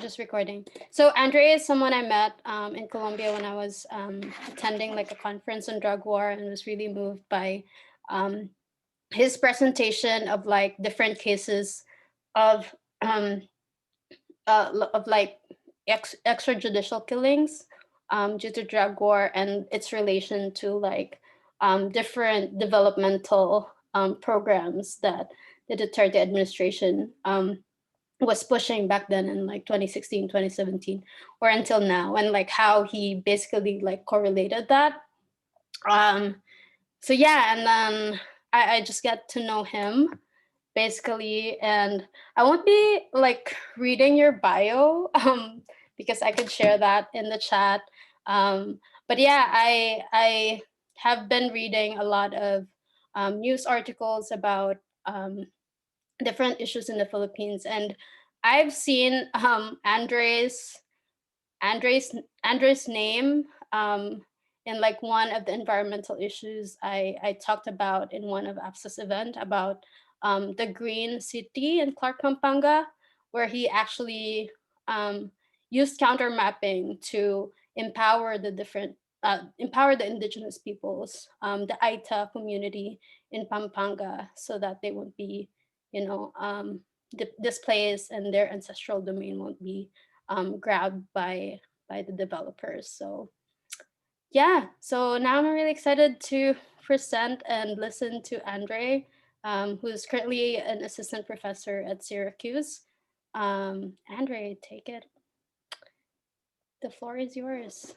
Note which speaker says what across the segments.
Speaker 1: Just recording. So Andre is someone I met in Colombia when I was attending like a conference on drug war, and was really moved by um, his presentation of like different cases of um, of like extrajudicial killings due to drug war, and its relation to like different developmental programs that the Duterte administration was pushing back then in like 2016, 2017, or until now, and like how he basically like correlated that. um so yeah, and then I just get to know him basically, and I won't be like reading your bio because I could share that in the chat. But yeah, I have been reading a lot of news articles about different issues in the Philippines, and I've seen Andres Andres name in like one of the environmental issues I talked about in one of APSA's event about the green city in Clark, Pampanga, where he actually um, used counter mapping to empower the indigenous peoples, the Aita community in Pampanga, so that they won't be, you know, displaced, and their ancestral domain won't be grabbed by the developers. So yeah, so now I'm really excited to present and listen to Andre, who is currently an assistant professor at Syracuse. Andre, take it. The floor is yours.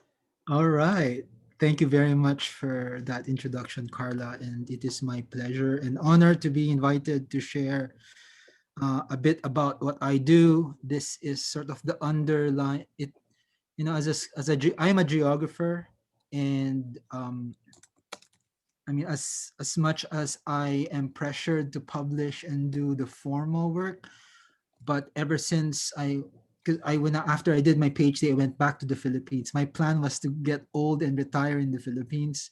Speaker 2: All right. Thank you very much for that introduction, Carla. And it is my pleasure and honor to be invited to share a bit about what I do. This is sort of the underline. It, I'm a geographer, and I mean, as much as I am pressured to publish and do the formal work, but ever since because I went after I did my PhD, I went back to the Philippines. My plan was to get old and retire in the Philippines,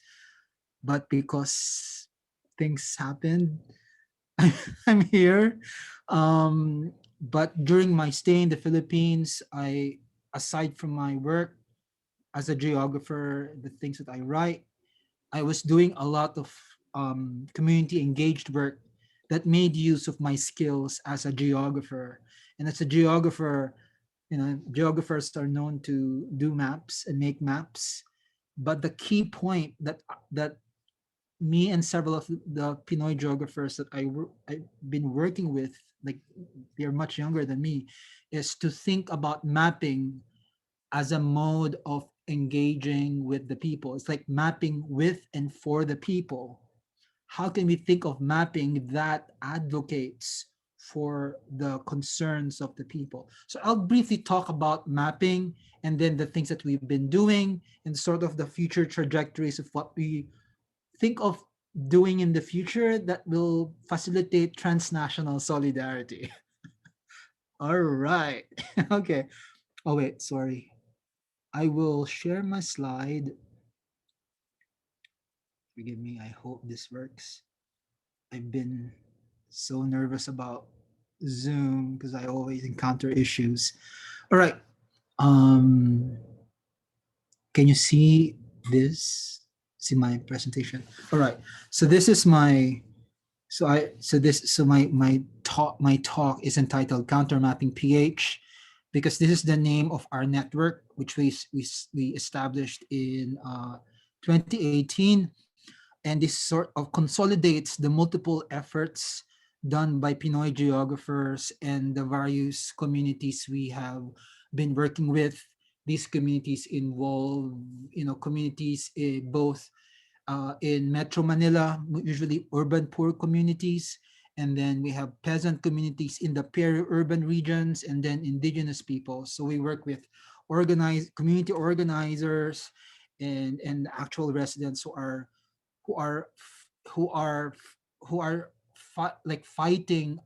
Speaker 2: but because things happened, I'm here. But during my stay in the Philippines, aside from my work as a geographer, the things that I write, I was doing a lot of community engaged work that made use of my skills as a geographer. And as a geographer, geographers are known to do maps and make maps. But the key point that me and several of the Pinoy geographers that I've been working with, like they're much younger than me, is to think about mapping as a mode of engaging with the people. It's like mapping with and for the people. How can we think of mapping that advocates for the concerns of the people? So I'll briefly talk about mapping and then the things that we've been doing and sort of the future trajectories of what we think of doing in the future that will facilitate transnational solidarity. All right. Okay. Oh, wait, sorry. I will share my slide. Forgive me. I hope this works. I've been so nervous about Zoom because I always encounter issues. All right. Um, can you see this? See my presentation? All right. So this is my my talk is entitled Countermapping PH because this is the name of our network which we established in 2018, and this sort of consolidates the multiple efforts done by Pinoy geographers and the various communities we have been working with. These communities involve, communities both in Metro Manila, usually urban poor communities, and then we have peasant communities in the peri-urban regions, and then indigenous people. So we work with organized community organizers and actual residents who are who are who are like fighting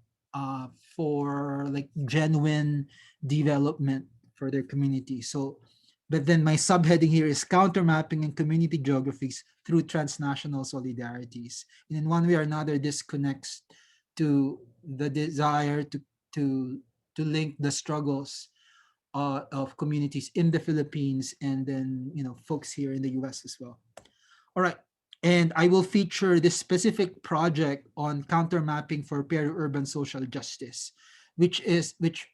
Speaker 2: for like genuine development for their community. So, but then my subheading here is countermapping and community geographies through transnational solidarities. And in one way or another, this connects to the desire to to link the struggles of communities in the Philippines, and then folks here in the US as well. All right. And I will feature this specific project on countermapping for peri-urban social justice, which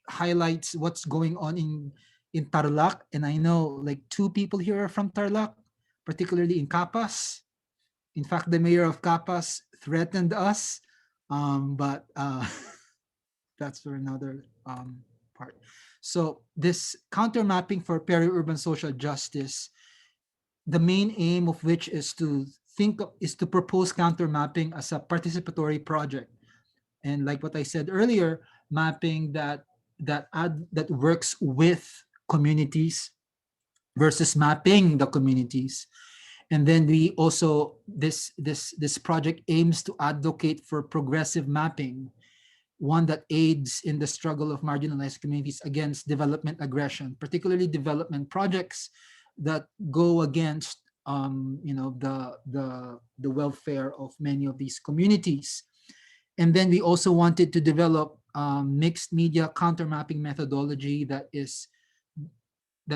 Speaker 2: highlights what's going on in Tarlac. And I know like two people here are from Tarlac, particularly in Capas. In fact, the mayor of Capas threatened us, but that's for another part. So this countermapping for peri-urban social justice, the main aim of which is to propose countermapping as a participatory project. And like what I said earlier, mapping that works with communities versus mapping the communities. And then we also this project aims to advocate for progressive mapping, one that aids in the struggle of marginalized communities against development aggression, particularly development projects that go against the welfare of many of these communities. And then we also wanted to develop mixed media countermapping methodology that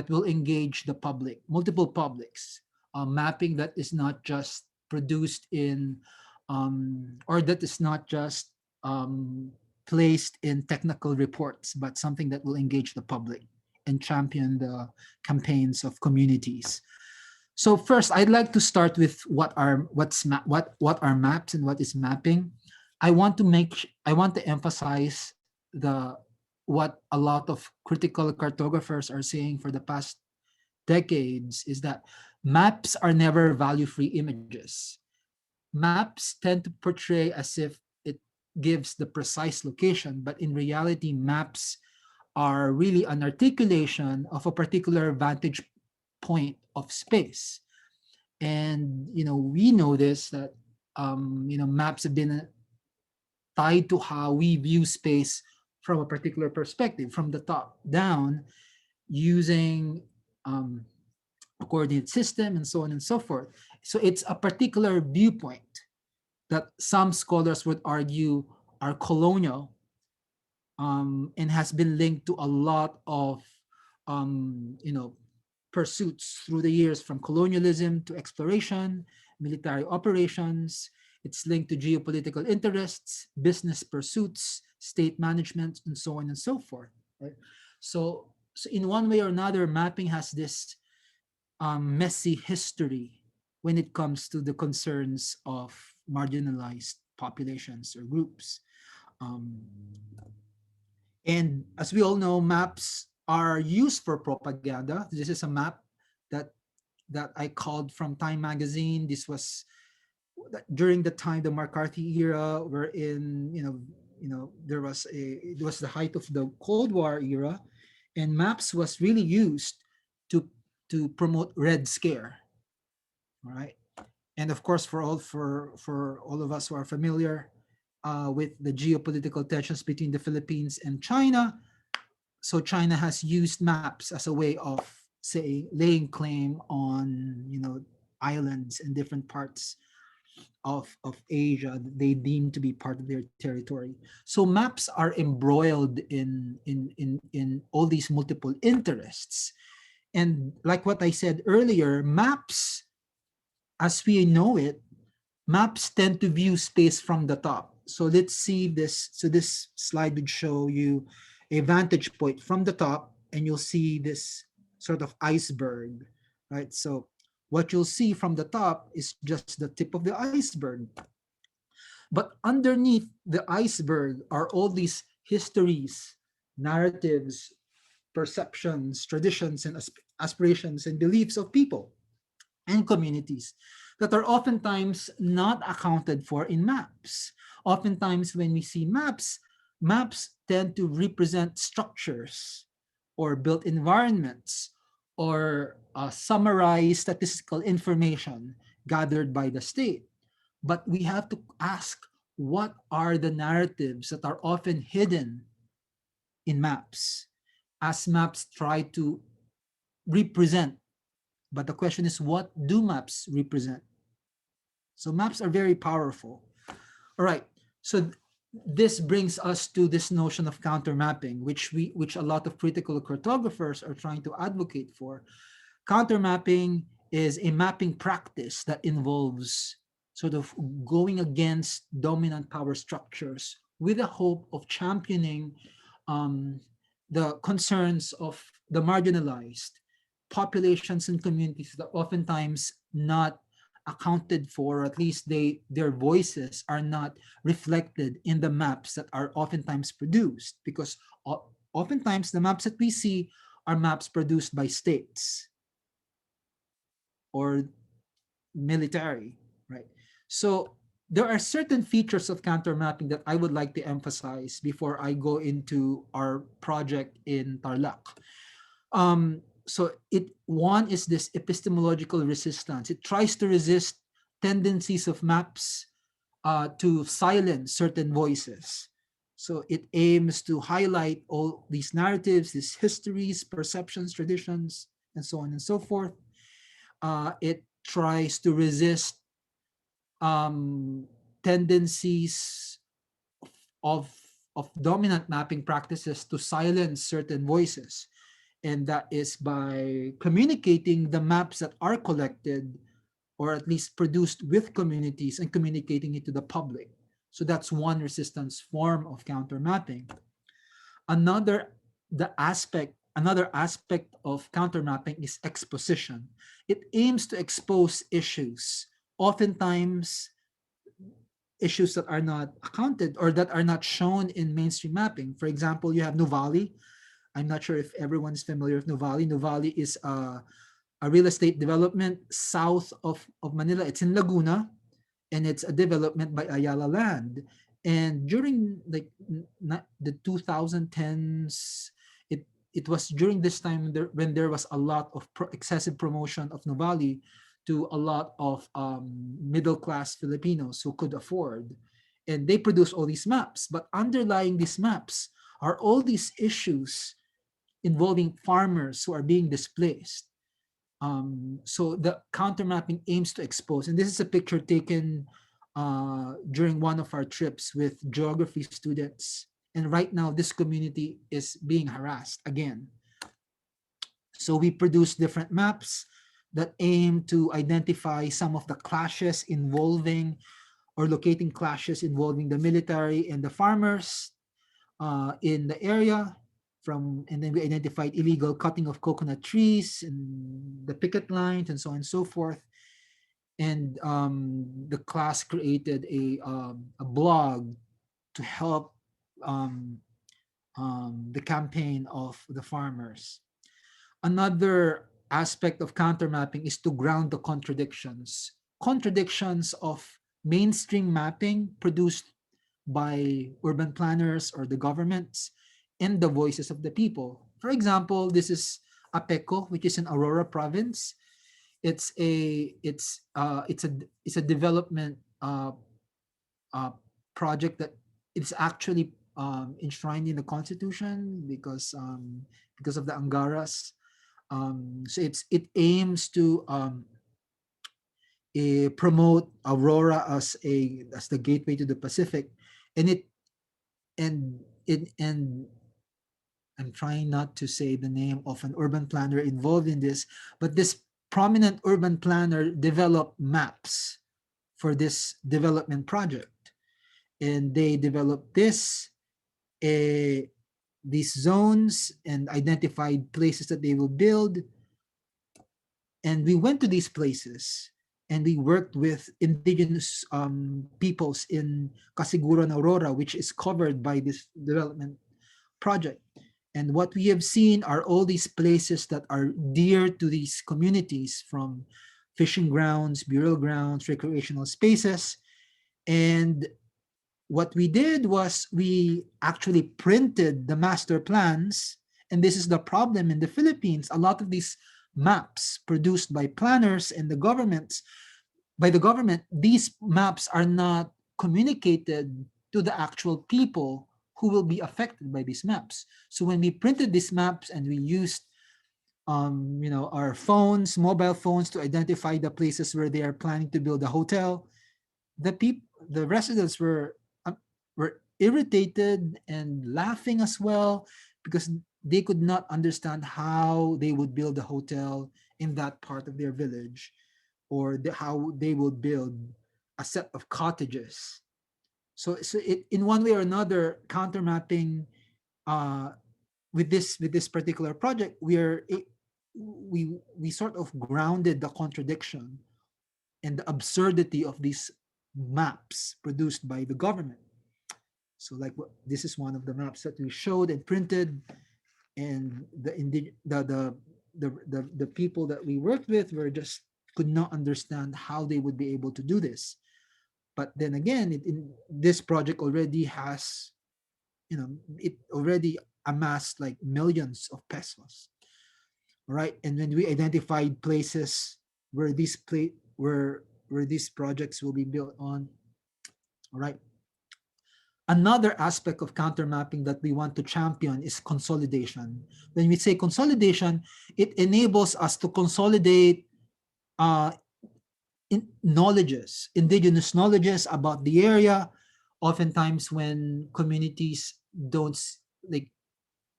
Speaker 2: will engage the public, multiple publics, mapping that is not just produced in, or that is not just placed in technical reports, but something that will engage the public and champion the campaigns of communities. So first, I'd like to start with what are maps and what is mapping. I want to emphasize the what a lot of critical cartographers are saying for the past decades is that maps are never value-free images. Maps tend to portray as if it gives the precise location, but in reality, maps are really an articulation of a particular vantage point of space. And we know this that maps have been tied to how we view space from a particular perspective, from the top down, using a coordinate system and so on and so forth. So it's a particular viewpoint that some scholars would argue are colonial, and has been linked to a lot of pursuits through the years, from colonialism to exploration, military operations. It's linked to geopolitical interests, business pursuits, state management, and so on and so forth. Right? So in one way or another, mapping has this messy history when it comes to the concerns of marginalized populations or groups. Um, and as we all know, maps are used for propaganda. This is a map that I called from Time magazine. This was during the time, the McCarthy era, wherein it was the height of the Cold War era, and maps was really used to promote Red Scare. All right, and of course, for all of us who are familiar with the geopolitical tensions between the Philippines and China, so China has used maps as a way of, say, laying claim on islands in different parts of Asia that they deem to be part of their territory. So maps are embroiled in all these multiple interests. And like what I said earlier, maps, as we know it, maps tend to view space from the top. So let's see this. So this slide would show you a vantage point from the top, and you'll see this sort of iceberg, right? So what you'll see from the top is just the tip of the iceberg. But underneath the iceberg are all these histories, narratives, perceptions, traditions, and aspirations and beliefs of people and communities that are oftentimes not accounted for in maps. Oftentimes, when we see maps, maps tend to represent structures or built environments or summarize statistical information gathered by the state. But we have to ask, what are the narratives that are often hidden in maps as maps try to represent? But the question is, what do maps represent? So maps are very powerful. All right. So this brings us to this notion of countermapping, which a lot of critical cartographers are trying to advocate for. Countermapping is a mapping practice that involves sort of going against dominant power structures with the hope of championing um, the concerns of the marginalized populations and communities that oftentimes not accounted for, or at least their voices are not reflected in the maps that are oftentimes produced, because oftentimes the maps that we see are maps produced by states or military, right? So there are certain features of counter mapping that I would like to emphasize before I go into our project in Tarlac. So one is this epistemological resistance. It tries to resist tendencies of maps to silence certain voices. So it aims to highlight all these narratives, these histories, perceptions, traditions, and so on and so forth. It tries to resist tendencies of of dominant mapping practices to silence certain voices, and that is by communicating the maps that are collected or at least produced with communities and communicating it to the public. So that's one resistance form of counter mapping. Another another aspect of counter mapping is exposition. It aims to expose issues, oftentimes issues that are not accounted or that are not shown in mainstream mapping. For example, you have Nuvali. I'm not sure if everyone's familiar with Nuvali. Nuvali is a real estate development south of Manila. It's in Laguna, and it's a development by Ayala Land. And during like the 2010s, it was during this time when there was a lot of excessive promotion of Nuvali to a lot of middle class Filipinos who could afford, and they produce all these maps. But underlying these maps are all these issues involving farmers who are being displaced. So the counter mapping aims to expose, and this is a picture taken during one of our trips with geography students. And right now, this community is being harassed again. So we produce different maps that aim to identify some of the clashes involving or locating clashes involving the military and the farmers in the area. And then we identified illegal cutting of coconut trees and the picket lines and so on and so forth. And the class created a blog to help um, the campaign of the farmers. Another aspect of countermapping is to ground the contradictions of mainstream mapping produced by urban planners or the governments and the voices of the people. For example, this is Apeco, which is in Aurora province. It's a development uh, project that it's actually enshrined in the constitution because of the Angaras. So it aims to promote Aurora as the gateway to the Pacific, and it and I'm trying not to say the name of an urban planner involved in this, but this prominent urban planner developed maps for this development project, and they developed these zones and identified places that they will build. And we went to these places and we worked with indigenous peoples in Casiguran, Aurora, which is covered by this development project. And what we have seen are all these places that are dear to these communities, from fishing grounds, burial grounds, recreational spaces. And what we did was we actually printed the master plans. And this is the problem in the Philippines. A lot of these maps produced by planners and the governments, by the government, these maps are not communicated to the actual people who will be affected by these maps. So when we printed these maps and we used our phones, mobile phones, to identify the places where they are planning to build a hotel, the residents were irritated and laughing as well, because they could not understand how they would build a hotel in that part of their village, or how they would build a set of cottages. So it, in one way or another, counter mapping, uh, with this particular project, we sort of grounded the contradiction and the absurdity of these maps produced by the government. So like this is one of the maps that we showed and printed, and the people that we worked with were just could not understand how they would be able to do this. But then again, this project already has, it already amassed like millions of pesos, right? And when we identified places where where these projects will be built on, all right. Another aspect of counter mapping that we want to champion is consolidation. When we say consolidation, it enables us to consolidate uh, knowledges, indigenous knowledges about the area. Oftentimes, when communities don't like,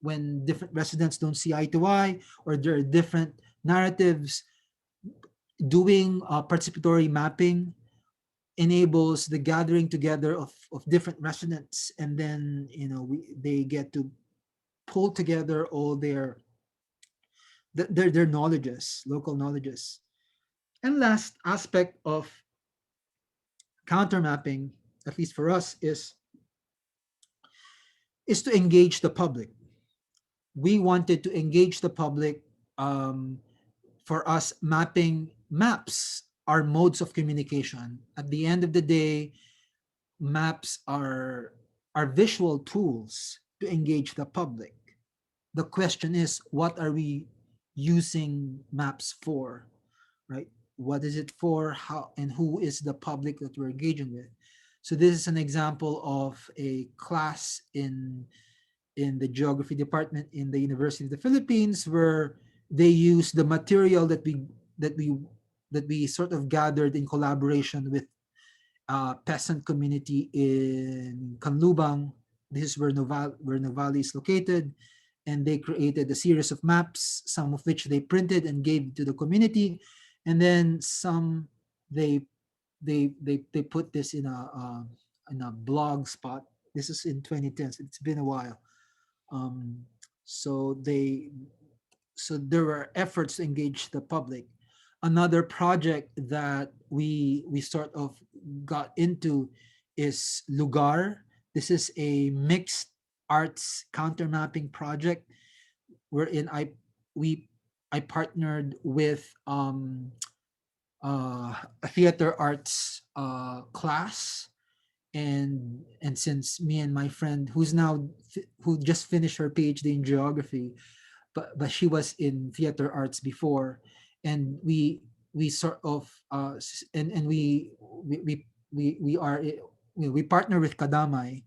Speaker 2: when different residents don't see eye to eye, or there are different narratives, doing participatory mapping enables the gathering together of different residents, and then they get to pull together all their knowledges, local knowledges. And last aspect of counter mapping, at least for us, is to engage the public. We wanted to engage the public. For us, mapping maps are modes of communication. At the end of the day, maps are visual tools to engage the public. The question is, what are we using maps for, right? What is it for? How and who is the public that we're engaging with? So this is an example of a class in the geography department in the University of the Philippines, where they use the material that we that we sort of gathered in collaboration with peasant community in Canlubang. This is where Novali is located, and they created a series of maps, some of which they printed and gave to the community, and then some they they put this in a blog spot. This is in 2010. So it's been a while. Um, so there were efforts to engage the public. Another project that we sort of got into is Lugar. This is a mixed arts counter mapping project wherein we I partnered with a theater arts class, and since me and my friend who just finished her PhD in geography, but she was in theater arts before, and we sort of and we are we partner with Kadamay,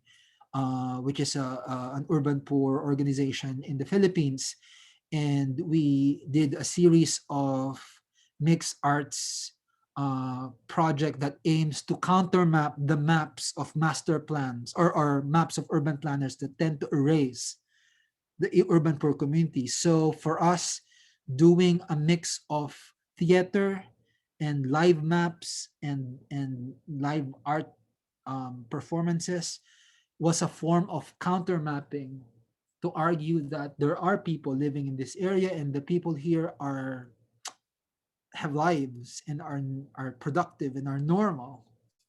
Speaker 2: which is an urban poor organization in the Philippines, and we did a series of mixed arts project that aims to counter map the maps of master plans, or maps of urban planners that tend to erase the urban poor community. So for us, doing a mix of theater and live maps and live art performances was a form of counter mapping to argue that there are people living in this area, and the people here are have lives and are productive and are normal.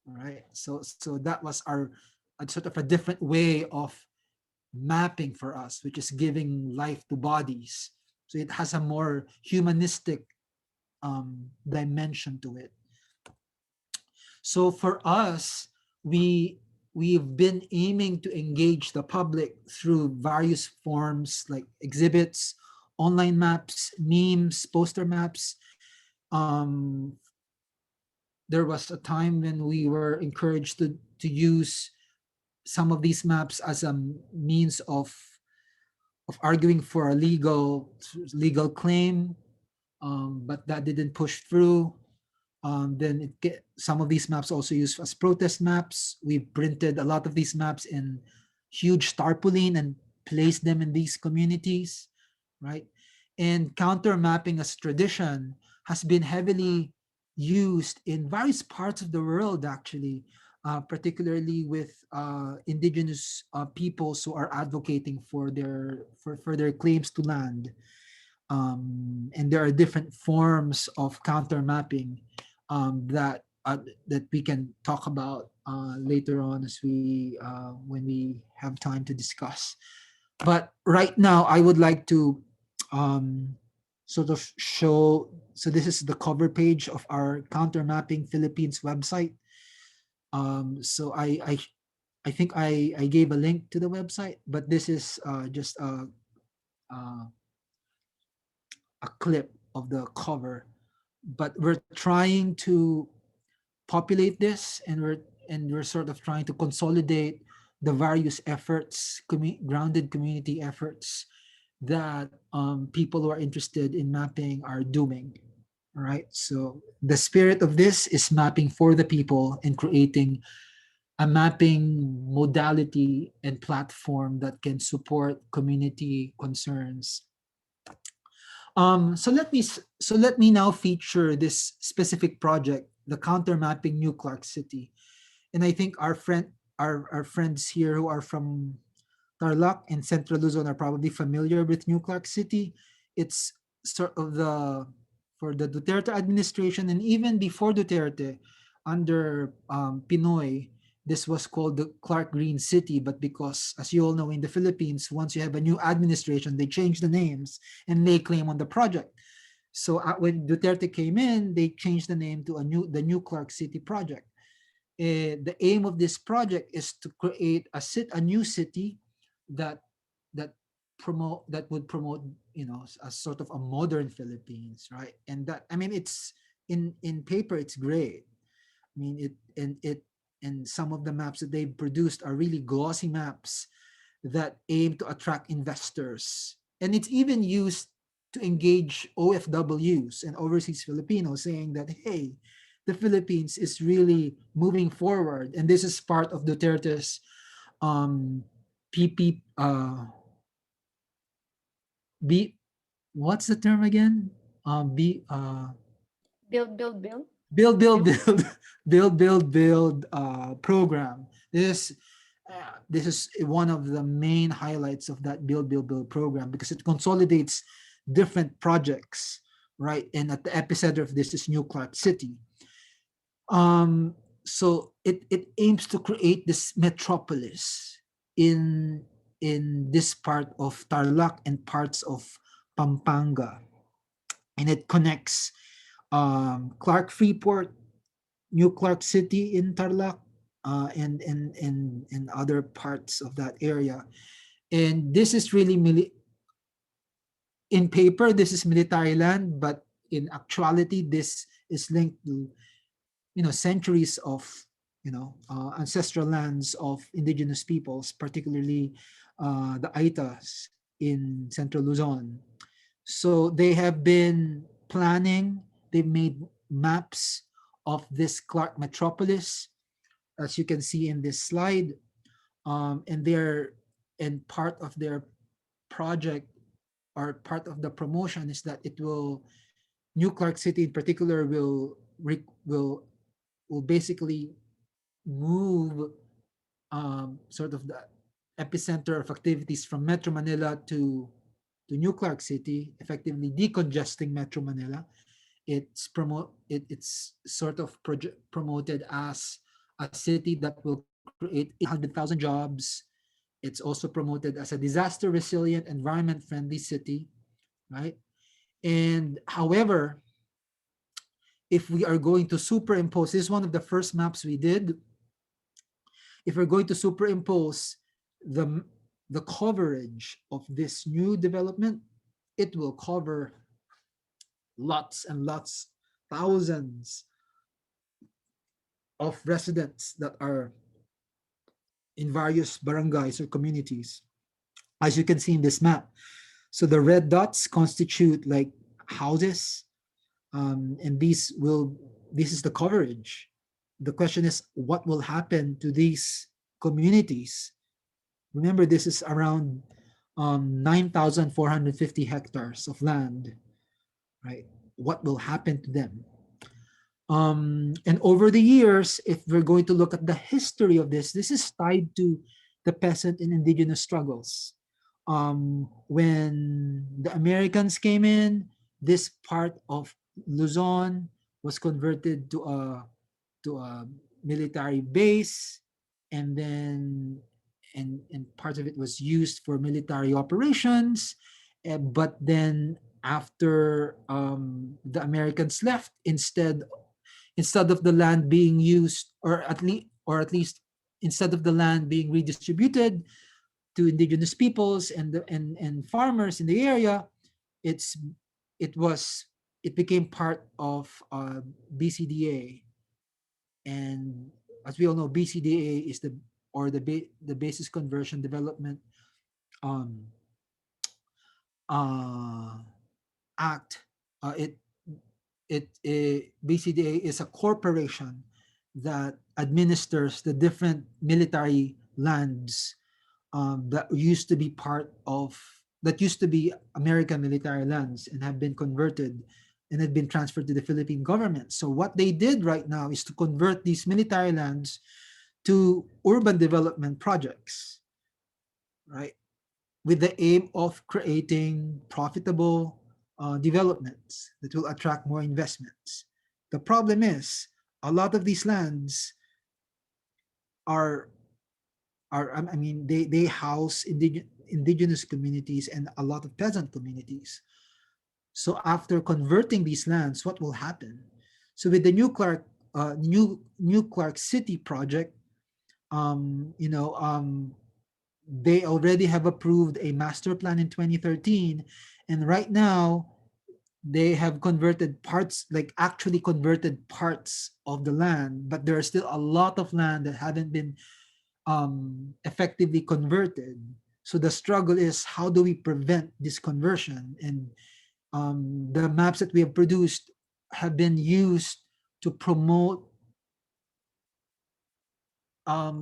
Speaker 2: All right. So that was our sort of a different way of mapping for us, which is giving life to bodies. So it has a more humanistic dimension to it. So for us, we've been aiming to engage the public through various forms like exhibits, online maps, memes, poster maps. Um, there was a time when we were encouraged to use some of these maps as a means of arguing for a legal claim, but that didn't push through. Then some of these maps also used as protest maps. We printed a lot of these maps in huge tarpaulin and placed them in these communities, right? And counter mapping as tradition has been heavily used in various parts of the world, actually, particularly with indigenous peoples who are advocating for their claims to land. And there are different forms of counter mapping that we can talk about later on as we when we have time to discuss. But right now, I would like to um, sort of show. So this is the cover page of our Counter Mapping Philippines website. So I think I gave a link to the website, but this is just uh, a clip of the cover. But we're trying to populate this, and we're sort of trying to consolidate the various efforts, grounded community efforts that people who are interested in mapping are doing. All right. So the spirit of this is mapping for the people and creating a mapping modality and platform that can support community concerns. So let me now feature this specific project, the counter mapping New Clark City. And I think our friends here who are from Tarlac and Central Luzon are probably familiar with New Clark City. It's sort of the for the Duterte administration, and even before Duterte, under Pinoy, this was called the Clark Green City. But because, as you all know, in the Philippines, once you have a new administration, they change the names and lay claim on the project. So when Duterte came in, they changed the name to the New Clark City project. The aim of this project is to create a new city that that that would promote, a sort of a modern Philippines, right? And that, I mean, it's in paper it's great. I mean, and some of the maps that they've produced are really glossy maps that aim to attract investors. And it's even used to engage OFWs and overseas Filipinos, saying that, hey, the Philippines is really moving forward. And this is part of Duterte's PP, B, what's the term again? B,
Speaker 1: Build, build, build.
Speaker 2: build build
Speaker 1: Build.
Speaker 2: build build program. This is one of the main highlights of that build program, because it consolidates different projects, right? And at the epicenter of this is New Clark City. So it aims to create this metropolis in this part of Tarlac and parts of Pampanga, and it connects Clark Freeport, New Clark City in Tarlac, and other parts of that area. And this is really in paper, this is military land, but in actuality, this is linked to centuries of ancestral lands of indigenous peoples, particularly the Aitas in Central Luzon. So they have been planning. They've made maps of this Clark metropolis, as you can see in this slide, and part of their project, or part of the promotion, is that New Clark City in particular will basically move sort of the epicenter of activities from Metro Manila to New Clark City, effectively decongesting Metro Manila. It's sort of promoted as a city that will create 800,000 jobs. It's also promoted as a disaster resilient, environment friendly city, right? And however, if we are going to superimpose, this is one of the first maps we did. If we're going to superimpose the the coverage of this new development, it will cover lots and lots, thousands of residents that are in various barangays or communities, as you can see in this map. So the red dots constitute like houses, and these this is the coverage. The question is, what will happen to these communities? Remember, this is around 9,450 hectares of land, right? What will happen to them? And over the years, if we're going to look at the history of this is tied to the peasant and indigenous struggles. When the Americans came in, this part of Luzon was converted to a military base, and then and part of it was used for military operations. But then after the Americans left, instead of the land being used, or at least instead of the land being redistributed to indigenous peoples and farmers in the area, it's it was it became part of BCDA. And as we all know, BCDA is the basis conversion development um, uh, act. BCDA is a corporation that administers the different military lands that used to be American military lands and have been converted and had been transferred to the Philippine government. So what they did right now is to convert these military lands to urban development projects, right? With the aim of creating profitable developments that will attract more investments. The problem is a lot of these lands are I mean they house indigenous communities and a lot of peasant communities. So after converting these lands, what will happen? So with the New Clark City project, you know, they already have approved a master plan in 2013, and right now they have converted parts, like actually converted parts of the land, but there are still a lot of land that haven't been effectively converted. So the struggle is, how do we prevent this conversion? And the maps that we have produced have been used to promote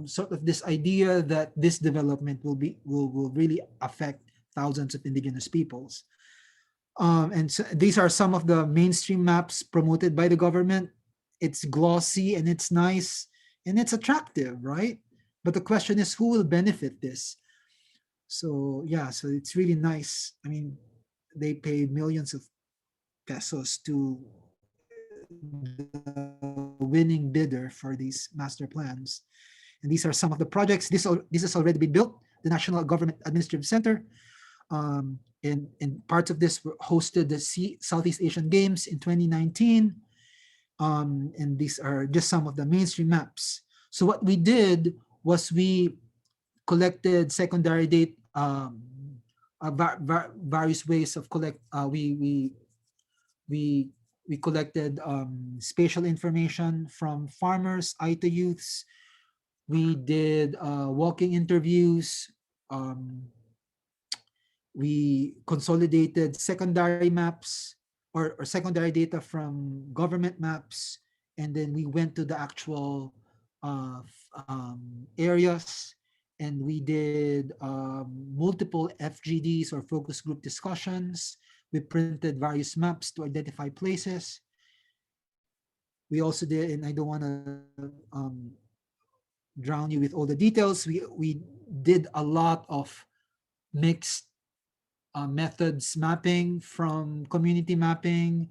Speaker 2: sort of this idea that this development will really affect thousands of indigenous peoples. And so these are some of the mainstream maps promoted by the government. It's glossy and it's nice and it's attractive, right? But the question is, who will benefit this? So yeah, so it's really nice. I mean, they pay millions of pesos to the winning bidder for these master plans. And these are some of the projects. This has already been built. The National Government Administrative Center. And parts of this hosted the Southeast Asian Games in 2019. And these are just some of the mainstream maps. So what we did was we collected secondary data, various ways of collect. We we collected spatial information from farmers, ITA youths. We did walking interviews. Um, we consolidated secondary maps or secondary data from government maps, and then we went to the actual areas, and we did multiple FGDs or focus group discussions. We printed various maps to identify places. We also did, and I don't want to drown you with all the details, we did a lot of mixed methods mapping, from community mapping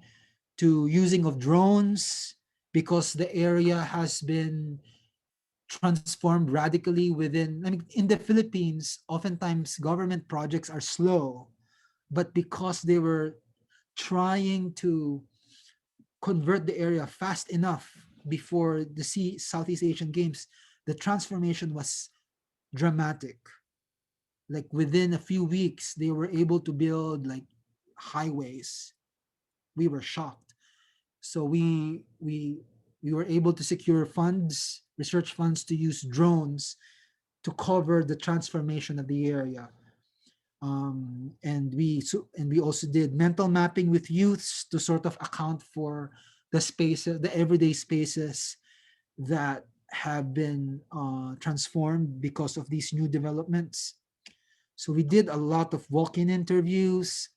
Speaker 2: to using of drones, because the area has been transformed radically within. I mean, in the Philippines, oftentimes government projects are slow, but because they were trying to convert the area fast enough before the Southeast Asian Games, the transformation was dramatic. Like within a few weeks, they were able to build like highways. We were shocked. So we were able to secure funds, research funds, to use drones to cover the transformation of the area. And we also did mental mapping with youths to sort of account for the spaces, the everyday spaces that have been transformed because of these new developments. So we did a lot of walk-in interviews,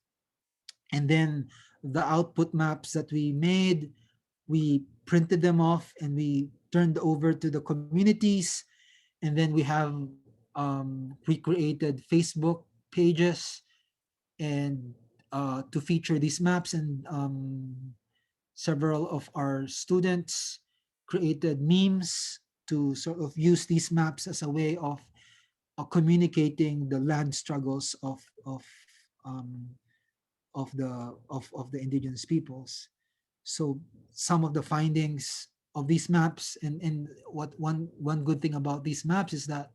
Speaker 2: and then the output maps that we made, we printed them off and we turned over to the communities. And then we have recreated Facebook pages and to feature these maps, and several of our students created memes to sort of use these maps as a way of communicating the land struggles um, of the indigenous peoples. So some of the findings of these maps, and what one good thing about these maps is that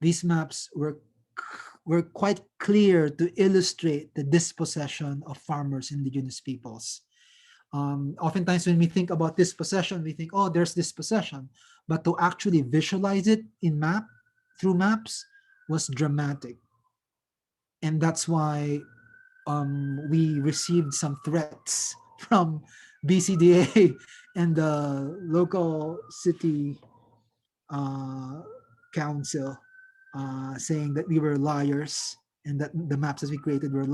Speaker 2: these maps were quite clear to illustrate the dispossession of farmers, indigenous peoples. Oftentimes when we think about dispossession, we think, oh, there's dispossession. But to actually visualize it in map through maps was dramatic. And that's why we received some threats from BCDA and the local city uh, council, saying that we were liars and that the maps that we created were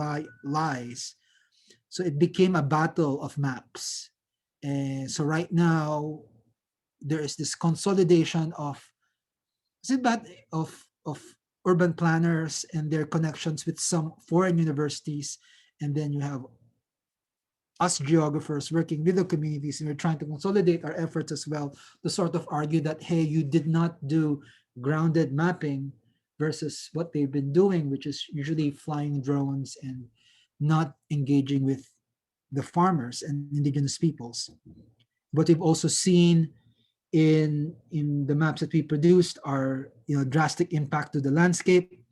Speaker 2: lies. So it became a battle of maps. And so right now, there is this consolidation of, is it bad, of urban planners and their connections with some foreign universities, and then you have us geographers working with the communities, and we're trying to consolidate our efforts as well to sort of argue that, hey, you did not do grounded mapping versus what they've been doing, which is usually flying drones and not engaging with the farmers and indigenous peoples. What we've also seen in the maps that we produced are, drastic impact to the landscape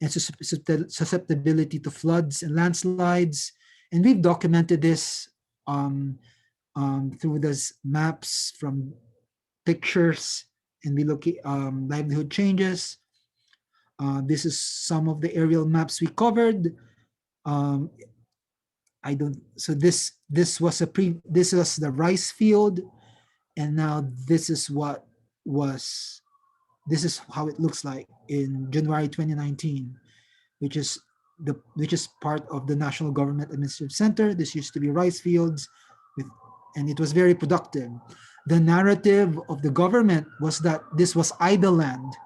Speaker 2: and susceptibility to floods and landslides. And we've documented this um, through those maps from pictures, and we look at livelihood changes. This is some of the aerial maps we covered. Um, I don't. So this was the rice field, and now was this is how it looks like in January 2019, which is which is part of the National Government Administrative Center. This used to be rice fields, with, and it was very productive. The narrative of the government was that this was idle land.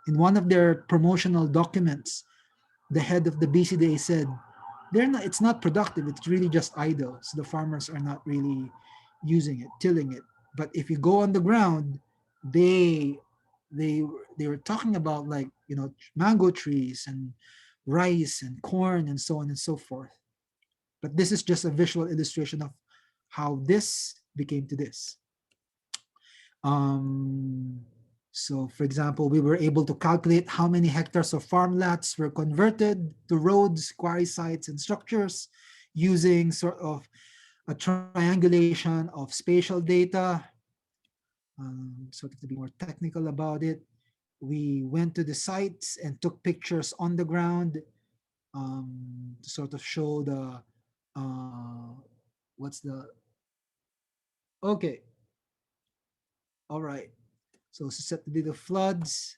Speaker 2: In one of their promotional documents, the head of the BCDA said, "They're not. It's not productive. It's really just idle. So the farmers are not really using it, tilling it. But if you go on the ground, they they they were talking about, like, mango trees and rice and corn and so on and so forth. But this is just a visual illustration of how this became to this. Um, so, for example, we were able to calculate how many hectares of farmlands were converted to roads, quarry sites, and structures using sort of a triangulation of spatial data. Sort of to be more technical about it, we went to the sites and took pictures on the ground, to sort of show the what's the okay, all right. So susceptibility to floods.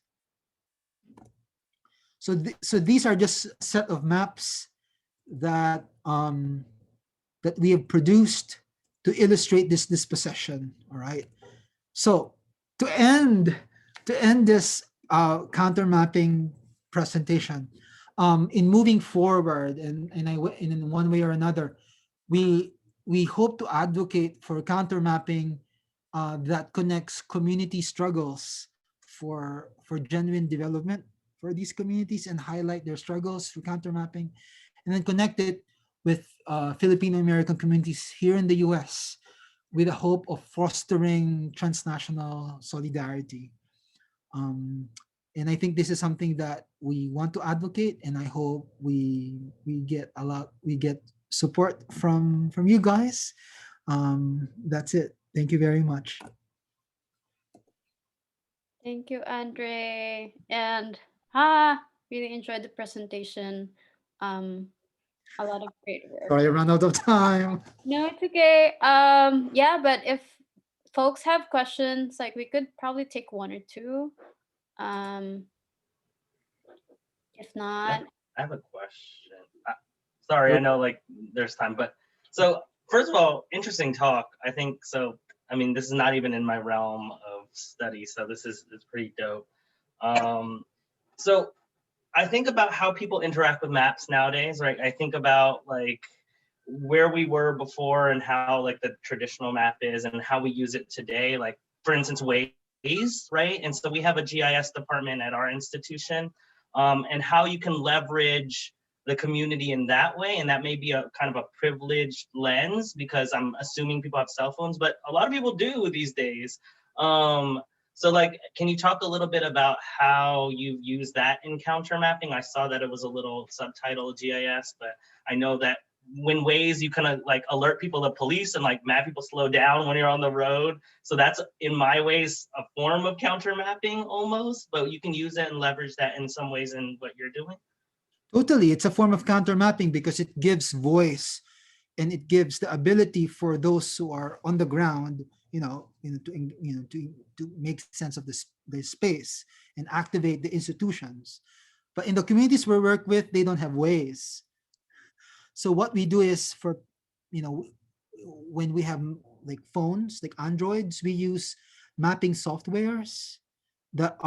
Speaker 2: So these are just a set of maps that that we have produced to illustrate this dispossession. All right. So to end this counter mapping presentation, in moving forward, and in one way or another, we we hope to advocate for counter mapping that connects community struggles for genuine development for these communities, and highlight their struggles through counter mapping, and then connect it with Filipino American communities here in the US, with the hope of fostering transnational solidarity. Um, and I think this is something that we want to advocate, and I hope we get support from you guys. That's it. Thank you very much.
Speaker 1: Thank you, Andre. And really enjoyed the presentation. Um, a lot of great work.
Speaker 2: Sorry, I ran out of time.
Speaker 1: No, it's okay. Yeah, but if folks have questions, like we could probably take one or two. Um, if not,
Speaker 3: I have a question. Sorry, I know like there's time, but so first of all, interesting talk. I think so. I mean, this is not even in my realm of study, so this is pretty dope. So I think about how people interact with maps nowadays, right? I think about like where we were before and how like the traditional map is and how we use it today. Like for instance, Waze, right? And so we have a GIS department at our institution, and how you can leverage the community in that way. And that may be a kind of a privileged lens because I'm assuming people have cell phones, but a lot of people do these days. So like, can you talk a little bit about how you've used that in countermapping? I saw that it was a little subtitle GIS, but I know that when Waze, you kind of like alert people to police and like map people slow down when you're on the road. So that's in my ways a form of countermapping almost, but you can use it and leverage that in some ways in what you're doing.
Speaker 2: Totally, it's a form of counter mapping because it gives voice and it gives the ability for those who are on the ground, to make sense of the space and activate the institutions. But in the communities we work with, they don't have ways. So what we do is you know, when we have like phones, like Androids, we use mapping softwares that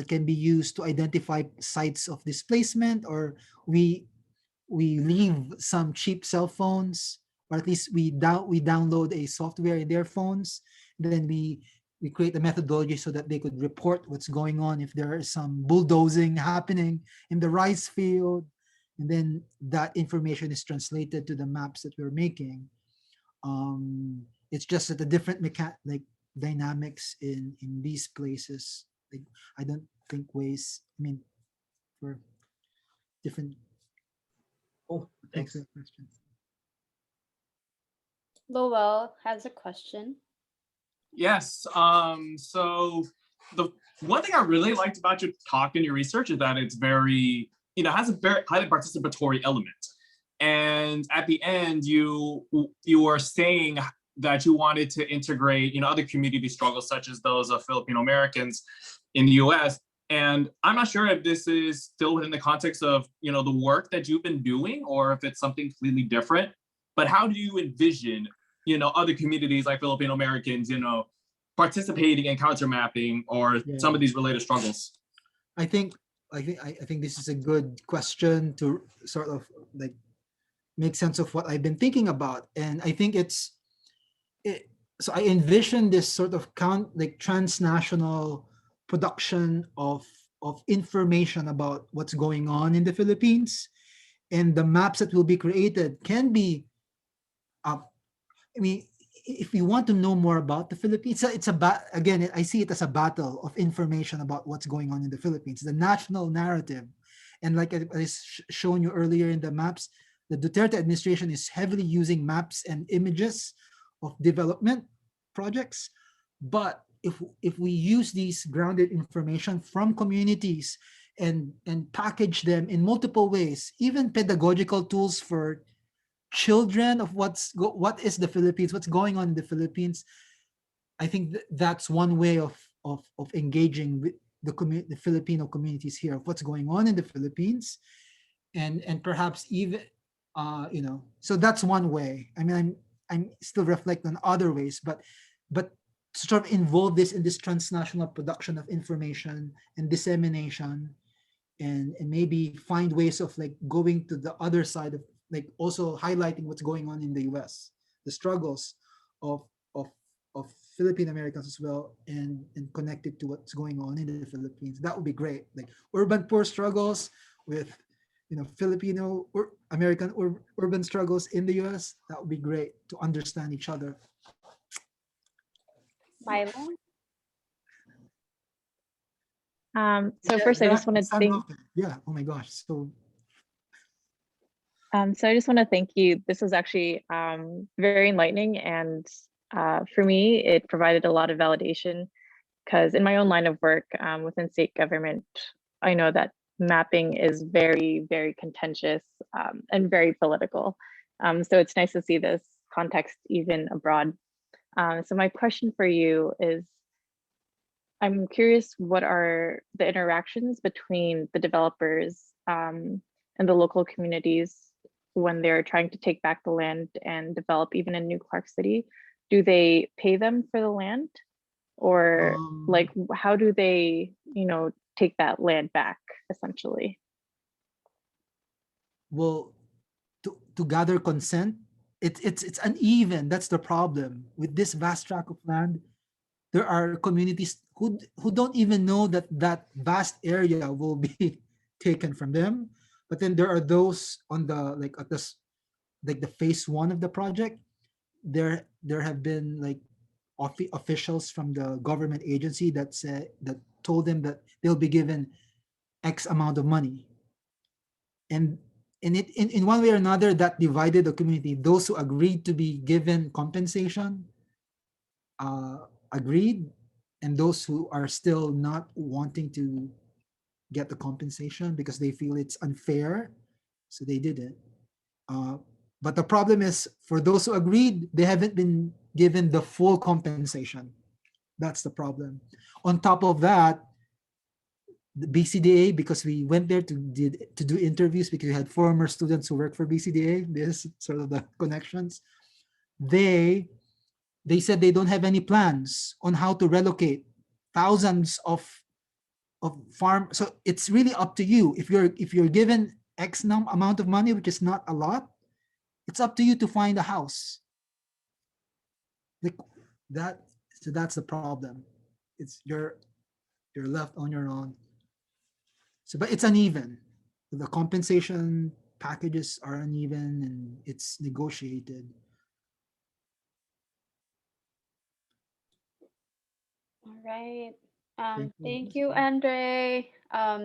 Speaker 2: can be used to identify sites of displacement, or we leave some cheap cell phones, or at least we download a software in their phones. Then we create a methodology so that they could report what's going on if there is some bulldozing happening in the rice field, and then that information is translated to the maps that we're making. It's just that the different like dynamics in these places. Like, I don't think ways. I mean, for different.
Speaker 3: Oh,
Speaker 2: Thanks
Speaker 3: thanks.
Speaker 2: for the question.
Speaker 1: Lowell has a question.
Speaker 4: Yes. So the one thing I really liked about your talk and your research is that it's very, has a very highly participatory element. And at the end, you were saying that you wanted to integrate, other community struggles such as those of Filipino Americans in the U.S. And I'm not sure if this is still within the context of, the work that you've been doing, or if it's something completely different. But how do you envision, other communities like Filipino Americans, participating in countermapping or some of these related struggles?
Speaker 2: I think this is a good question to sort of like make sense of what I've been thinking about, and I think so I envision this sort of transnational production of information about what's going on in the Philippines, and the maps that will be created can be, I mean, if you want to know more about the Philippines, again, I see it as a battle of information about what's going on in the Philippines, the national narrative. And like I shown you earlier in the maps, the Duterte administration is heavily using maps and images of development projects. But if we use these grounded information from communities and package them in multiple ways, even pedagogical tools for children of what is the Philippines, what's going on in the Philippines, I think that's one way of engaging with the Filipino communities here of what's going on in the Philippines, and perhaps even so that's one way. I mean, I'm still reflect on other ways, but sort of involve this in this transnational production of information and dissemination, and maybe find ways of like going to the other side of like also highlighting what's going on in the US, the struggles of Philippine Americans as well, and connected to what's going on in the Philippines. That would be great. Like urban poor struggles with Filipino or American urban struggles in the US. That would be great to understand each other.
Speaker 1: Milo?
Speaker 5: So first, I just want to thank.
Speaker 2: Yeah. Oh my gosh. So
Speaker 5: I just want to thank you. This was actually very enlightening, and for me, it provided a lot of validation because in my own line of work within state government, I know that mapping is very, very contentious and very political. So it's nice to see this context even abroad. So my question for you is, I'm curious, what are the interactions between the developers and the local communities when they're trying to take back the land and develop even in New Clark City? Do they pay them for the land? Or like, how do they, take that land back essentially?
Speaker 2: Well, to gather consent, it's uneven. That's the problem with this vast tract of land. There are communities who don't even know that that vast area will be taken from them. But then there are those on the like at this like the phase one of the project. There have been like officials from the government agency that told them that they'll be given X amount of money, and in one way or another that divided the community. Those who agreed to be given compensation agreed, and those who are still not wanting to get the compensation because they feel it's unfair, so they didn't. But the problem is, for those who agreed, they haven't been given the full compensation. That's the problem. On top of that, the BCDA, because we went there to do interviews, because we had former students who work for BCDA, this sort of the connections. They said they don't have any plans on how to relocate thousands of farm. So it's really up to you. If you're given X amount of money, which is not a lot, it's up to you to find a house. Like that. So that's the problem. It's you're left on your own. So, but it's uneven. The compensation packages are uneven and it's negotiated.
Speaker 1: All right.
Speaker 2: Thank you.
Speaker 1: Thank you, Andre.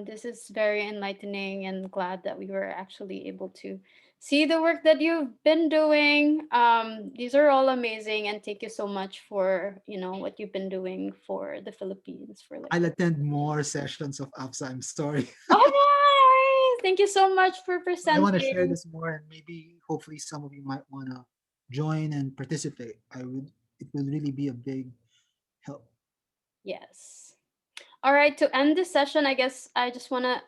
Speaker 1: This is very enlightening, and glad that we were actually able to see the work that you've been doing. These are all amazing, and thank you so much for what you've been doing for the Philippines. For like,
Speaker 2: I'll attend more sessions of APSA. I'm sorry.
Speaker 1: oh, thank you so much for
Speaker 2: I want to share
Speaker 1: presenting.
Speaker 2: this more, and maybe hopefully some of you might want to join and participate. It will really be a big help.
Speaker 1: Yes. All right. To end this session, I guess I just want to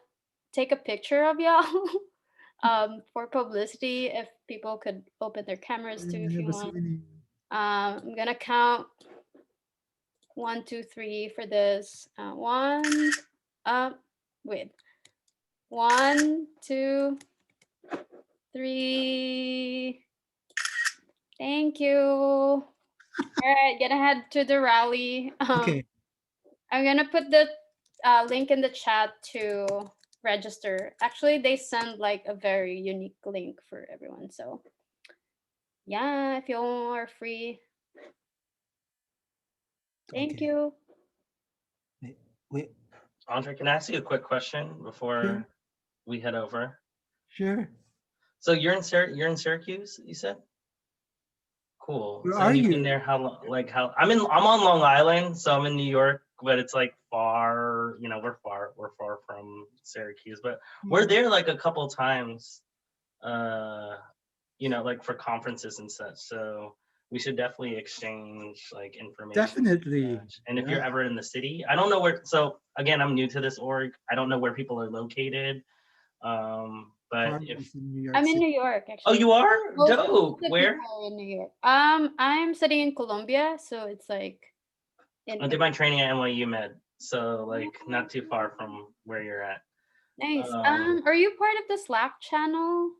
Speaker 1: take a picture of y'all. For publicity, if people could open their cameras too, if you want. I'm gonna count 1, 2, 3 for this. Wait, 1, 2, 3. Thank you. All right, gonna head to the rally.
Speaker 2: Okay.
Speaker 1: I'm gonna put the link in the chat to register. Actually, they send like a very unique link for everyone. So yeah, if you are free. Thank
Speaker 2: Okay.
Speaker 1: you.
Speaker 2: Wait.
Speaker 3: Andre, can I ask you a quick question before
Speaker 2: Sure.
Speaker 3: we head over?
Speaker 2: Sure.
Speaker 3: So you're in Syracuse, you said? Cool.
Speaker 2: Where
Speaker 3: So
Speaker 2: are
Speaker 3: you've been
Speaker 2: you?
Speaker 3: there how long? Like how? I'm on Long Island, so I'm in New York, but it's like far. We're far from Syracuse, but we're there like a couple times. Like for conferences and such. So we should definitely exchange like information.
Speaker 2: Definitely.
Speaker 3: And if you're ever in the city, I don't know where. So again, I'm new to this org. I don't know where people are located. But if
Speaker 1: I'm in New York, actually.
Speaker 3: oh, you are?
Speaker 1: Most of
Speaker 3: Dope.
Speaker 1: the
Speaker 3: Where?
Speaker 1: people are in New York. I'm studying in Colombia, so it's like
Speaker 3: I did my training at NYU Med, so like not too far from where you're at.
Speaker 1: Nice. Are you part of the Slack channel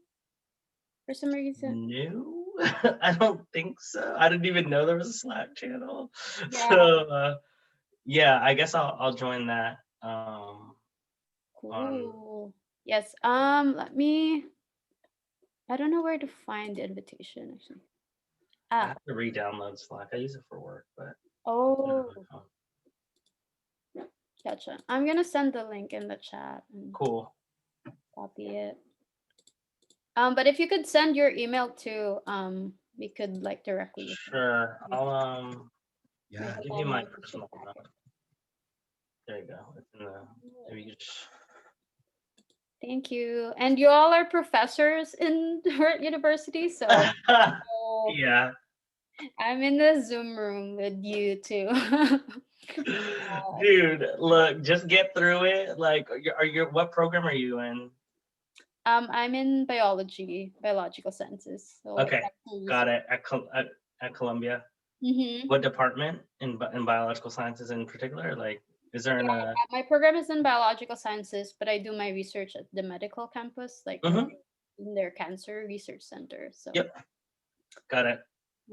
Speaker 1: for some reason?
Speaker 3: No, I don't think so. I didn't even know there was a Slack channel.
Speaker 1: Yeah.
Speaker 3: So yeah, I guess I'll join that.
Speaker 1: Cool. Yes. I don't know where to find the invitation actually.
Speaker 3: I have to re-download Slack. I use it for work, but
Speaker 1: Oh, gotcha. I'm gonna send the link in the chat and
Speaker 3: cool.
Speaker 1: copy it. But if you could send your email to we could like directly.
Speaker 3: Sure. I'll
Speaker 2: Yeah.
Speaker 3: give you my personal email. There you go. It's in the, maybe you just
Speaker 1: Thank you. And you all are professors in Hurt University, so
Speaker 3: Yeah.
Speaker 1: I'm in the Zoom room with you too.
Speaker 3: Dude, look, just get through it. Like, what program are you in?
Speaker 1: I'm in biological sciences. So like
Speaker 3: Okay, got it. At Columbia.
Speaker 1: Mm-hmm.
Speaker 3: What department in biological sciences in particular? Like, is there
Speaker 1: My program is in biological sciences, but I do my research at the medical campus, like in their cancer research center. So
Speaker 3: Yep, got it.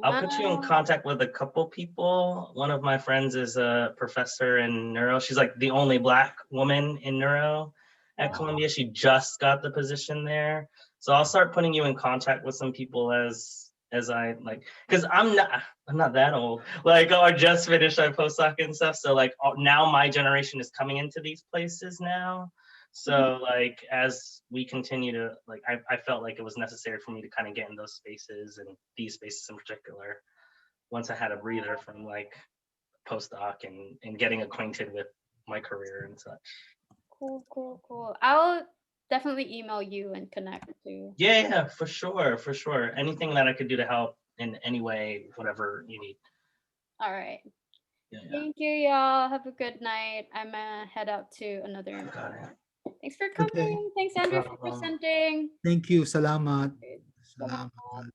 Speaker 3: I'll put you in contact with a couple people. One of my friends is a professor in neuro. She's like the only Black woman in neuro at Columbia. She just got the position there. So I'll start putting you in contact with some people as I like, because I'm not that old. Like, I just finished my postdoc and stuff. So like now my generation is coming into these places now. So like as we continue to like, I felt like it was necessary for me to kind of get in those spaces and these spaces in particular. Once I had a breather from like postdoc and getting acquainted with my career and such.
Speaker 1: Cool. I'll definitely email you and connect too.
Speaker 3: Yeah, for sure. Anything that I could do to help in any way, whatever you need.
Speaker 1: All right.
Speaker 3: Yeah.
Speaker 1: Thank you, y'all. Have a good night. I'm gonna head out to another.
Speaker 3: Got it.
Speaker 1: Thanks for coming.
Speaker 2: Okay.
Speaker 1: Thanks, Andrew, for
Speaker 3: problem.
Speaker 1: presenting.
Speaker 2: Thank you. Salamat.
Speaker 1: Salamat.
Speaker 2: Salamat.